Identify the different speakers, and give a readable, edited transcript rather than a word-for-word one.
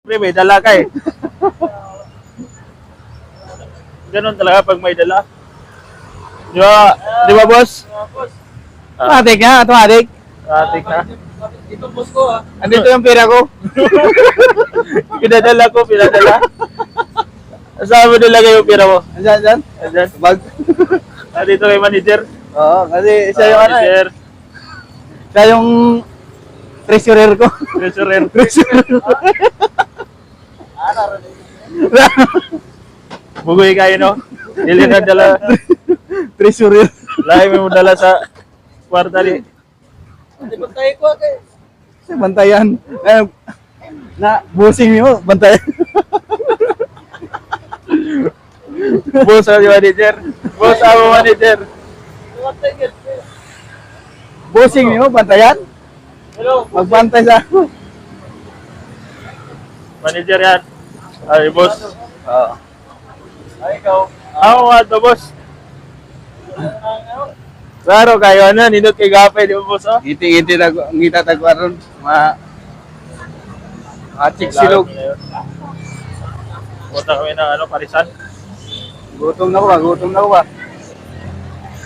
Speaker 1: Pre, may dala ka eh. Ganun talaga pag may dala. Di ba boss?
Speaker 2: Automatic nga, automatic.
Speaker 1: Atik na.
Speaker 3: Ito boss ko ah.
Speaker 2: Andito yung pera ko.
Speaker 1: Pinadala ko, pinadala. Saan mo nilagay yung pira mo?
Speaker 2: Andyan.
Speaker 1: Andyan.
Speaker 2: Bag.
Speaker 1: Dito kay manager.
Speaker 2: Oo, kasi siya yung ano eh.
Speaker 1: Manager.
Speaker 2: Siya yung treasurer ko.
Speaker 1: Treasurer. Bugoy kayo no? Dili na dala.
Speaker 2: Treasurer.
Speaker 1: Lahi mo dala sa kwarta ni.
Speaker 3: Hindi ba tayo ko kay?
Speaker 2: Bantayan. Na, busing mo, bantayan.
Speaker 1: Boss ang manager. Boss ang manager.
Speaker 3: What tayo?
Speaker 2: Busing mo, bantayan.
Speaker 3: Hello.
Speaker 2: Magbantay sa ako.
Speaker 1: Manager yan. Ay, boss.
Speaker 2: Oo.
Speaker 3: Ay ikaw.
Speaker 1: Ako nga to, boss. Klaro kayo na, nindot kay Gapay, di ba boss? Oh?
Speaker 2: Ngiti-ngiti na ngita tagwaron. Chik silog.
Speaker 1: Punta kami ng parisan.
Speaker 2: Gutom na ko ba?